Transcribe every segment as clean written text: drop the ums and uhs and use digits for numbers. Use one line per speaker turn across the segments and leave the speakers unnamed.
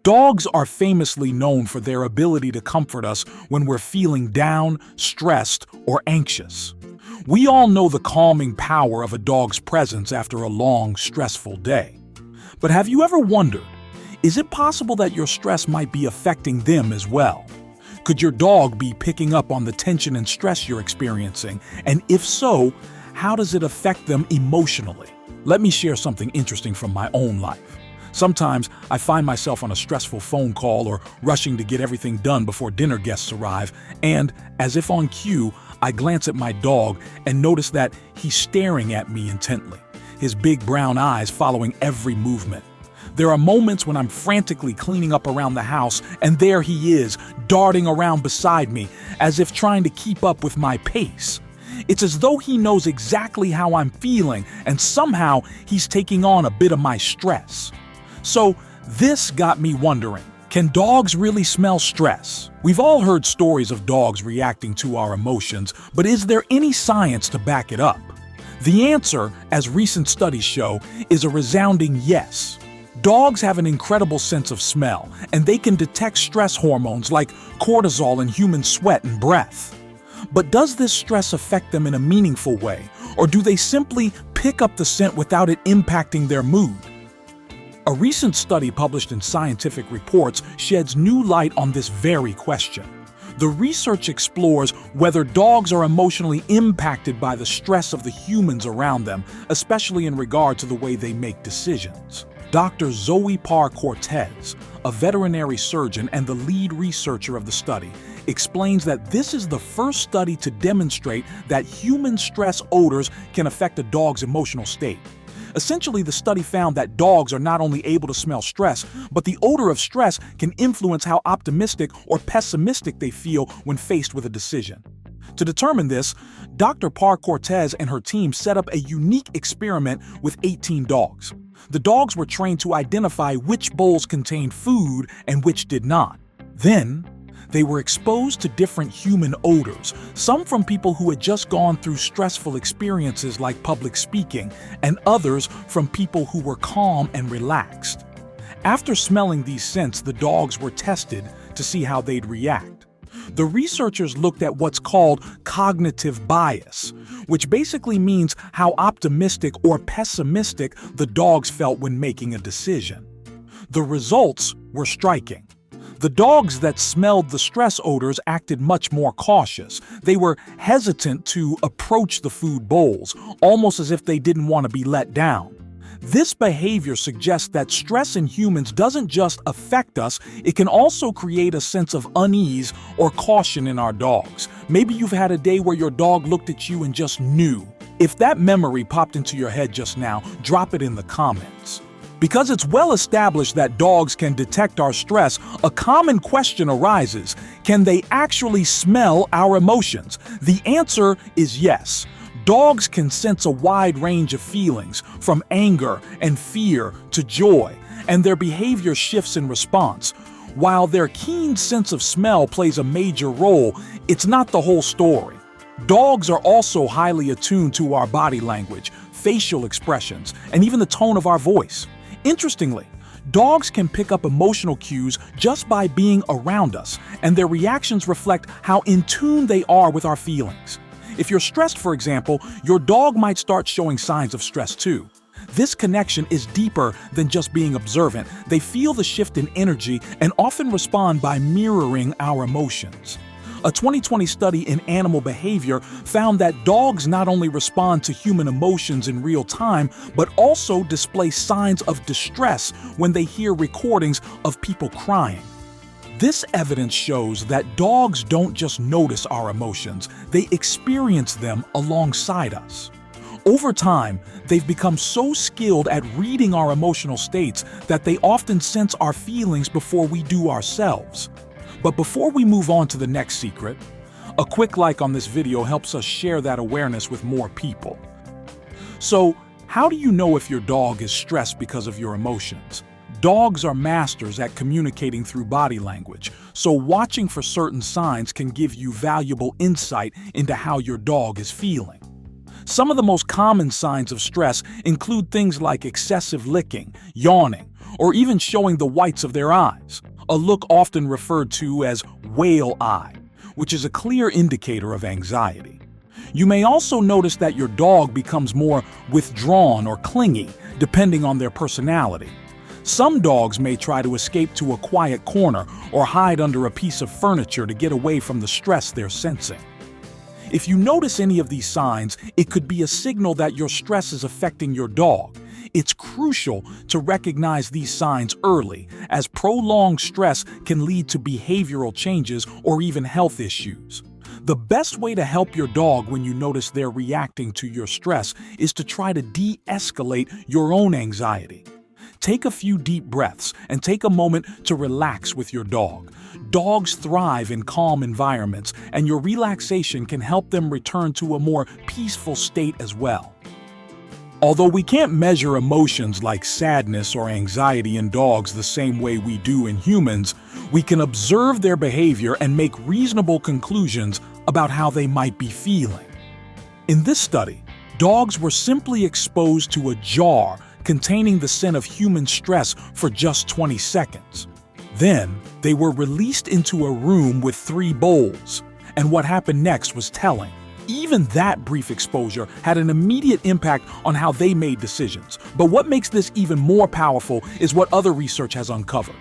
Dogs are famously known for their ability to comfort us when we're feeling down, stressed, or anxious. We all know the calming power of a dog's presence after a long, stressful day. But have you ever wondered, is it possible that your stress might be affecting them as well? Could your dog be picking up on the tension and stress you're experiencing? And if so, how does it affect them emotionally? Let me share something interesting from my own life. Sometimes I find myself on a stressful phone call or rushing to get everything done before dinner guests arrive, and, as if on cue, I glance at my dog and notice that he's staring at me intently, his big brown eyes following every movement. There are moments when I'm frantically cleaning up around the house, and there he is, darting around beside me, as if trying to keep up with my pace. It's as though he knows exactly how I'm feeling, and somehow he's taking on a bit of my stress. So this got me wondering, can dogs really smell stress? We've all heard stories of dogs reacting to our emotions, but is there any science to back it up? The answer, as recent studies show, is a resounding yes. Dogs have an incredible sense of smell, and they can detect stress hormones like cortisol in human sweat and breath. But does this stress affect them in a meaningful way, or do they simply pick up the scent without it impacting their mood? A recent study published in Scientific Reports sheds new light on this very question. The research explores whether dogs are emotionally impacted by the stress of the humans around them, especially in regard to the way they make decisions. Dr. Zoe Parr-Cortez, a veterinary surgeon and the lead researcher of the study, explains that this is the first study to demonstrate that human stress odors can affect a dog's emotional state. Essentially, the study found that dogs are not only able to smell stress, but the odor of stress can influence how optimistic or pessimistic they feel when faced with a decision. To determine this, Dr. Parr-Cortez and her team set up a unique experiment with 18 dogs. The dogs were trained to identify which bowls contained food and which did not. Then, they were exposed to different human odors, some from people who had just gone through stressful experiences like public speaking, and others from people who were calm and relaxed. After smelling these scents, the dogs were tested to see how they'd react. The researchers looked at what's called cognitive bias, which basically means how optimistic or pessimistic the dogs felt when making a decision. The results were striking. The dogs that smelled the stress odors acted much more cautious. They were hesitant to approach the food bowls, almost as if they didn't want to be let down. This behavior suggests that stress in humans doesn't just affect us, it can also create a sense of unease or caution in our dogs. Maybe you've had a day where your dog looked at you and just knew. If that memory popped into your head just now, drop it in the comments. Because it's well established that dogs can detect our stress, a common question arises: can they actually smell our emotions? The answer is yes. Dogs can sense a wide range of feelings, from anger and fear to joy, and their behavior shifts in response. While their keen sense of smell plays a major role, it's not the whole story. Dogs are also highly attuned to our body language, facial expressions, and even the tone of our voice. Interestingly, dogs can pick up emotional cues just by being around us, and their reactions reflect how in tune they are with our feelings. If you're stressed, for example, your dog might start showing signs of stress too. This connection is deeper than just being observant. They feel the shift in energy and often respond by mirroring our emotions. A 2020 study in animal behavior found that dogs not only respond to human emotions in real time, but also display signs of distress when they hear recordings of people crying. This evidence shows that dogs don't just notice our emotions, they experience them alongside us. Over time, they've become so skilled at reading our emotional states that they often sense our feelings before we do ourselves. But before we move on to the next secret, a quick like on this video helps us share that awareness with more people. So, how do you know if your dog is stressed because of your emotions? Dogs are masters at communicating through body language, so watching for certain signs can give you valuable insight into how your dog is feeling. Some of the most common signs of stress include things like excessive licking, yawning, or even showing the whites of their eyes, a look often referred to as whale eye, which is a clear indicator of anxiety. You may also notice that your dog becomes more withdrawn or clingy, depending on their personality. Some dogs may try to escape to a quiet corner or hide under a piece of furniture to get away from the stress they're sensing. If you notice any of these signs, it could be a signal that your stress is affecting your dog. It's crucial to recognize these signs early, as prolonged stress can lead to behavioral changes or even health issues. The best way to help your dog when you notice they're reacting to your stress is to try to de-escalate your own anxiety. Take a few deep breaths and take a moment to relax with your dog. Dogs thrive in calm environments, and your relaxation can help them return to a more peaceful state as well. Although we can't measure emotions like sadness or anxiety in dogs the same way we do in humans, we can observe their behavior and make reasonable conclusions about how they might be feeling. In this study, dogs were simply exposed to a jar containing the scent of human stress for just 20 seconds. Then, they were released into a room with 3 bowls, and what happened next was telling. Even that brief exposure had an immediate impact on how they made decisions. But what makes this even more powerful is what other research has uncovered.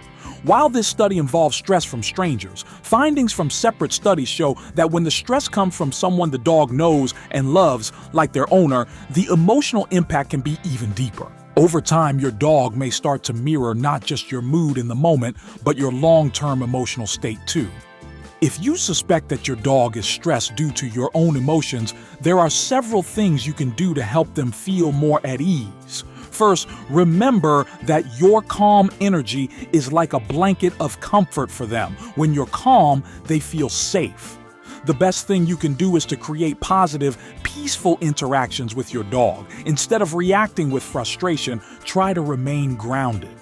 While this study involves stress from strangers, findings from separate studies show that when the stress comes from someone the dog knows and loves, like their owner, the emotional impact can be even deeper. Over time, your dog may start to mirror not just your mood in the moment, but your long-term emotional state too. If you suspect that your dog is stressed due to your own emotions, there are several things you can do to help them feel more at ease. First, remember that your calm energy is like a blanket of comfort for them. When you're calm, they feel safe. The best thing you can do is to create positive, peaceful interactions with your dog. Instead of reacting with frustration, try to remain grounded.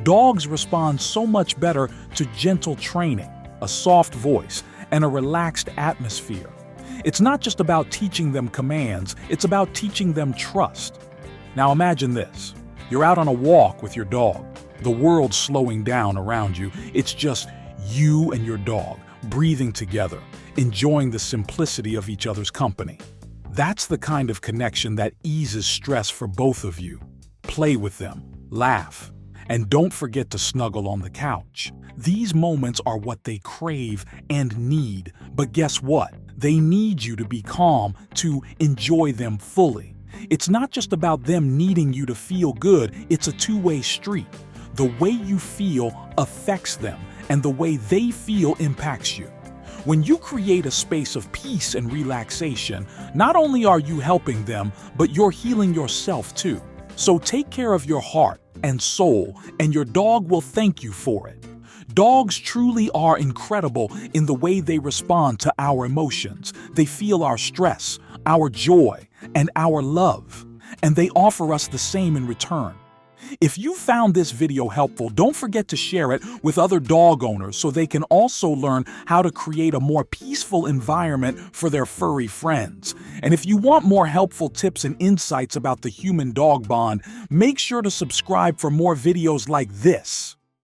Dogs respond so much better to gentle training, a soft voice, and a relaxed atmosphere. It's not just about teaching them commands, it's about teaching them trust. Now imagine this. You're out on a walk with your dog. The world's slowing down around you. It's just you and your dog, breathing together, enjoying the simplicity of each other's company. That's the kind of connection that eases stress for both of you. Play with them, laugh, and don't forget to snuggle on the couch. These moments are what they crave and need, but guess what? They need you to be calm to enjoy them fully. It's not just about them needing you to feel good, it's a two-way street. The way you feel affects them, and the way they feel impacts you. When you create a space of peace and relaxation, not only are you helping them, but you're healing yourself too. So take care of your heart and soul, and your dog will thank you for it. Dogs truly are incredible in the way they respond to our emotions. They feel our stress, our joy, and our love, and they offer us the same in return. If you found this video helpful, don't forget to share it with other dog owners so they can also learn how to create a more peaceful environment for their furry friends. And if you want more helpful tips and insights about the human-dog bond, make sure to subscribe for more videos like this.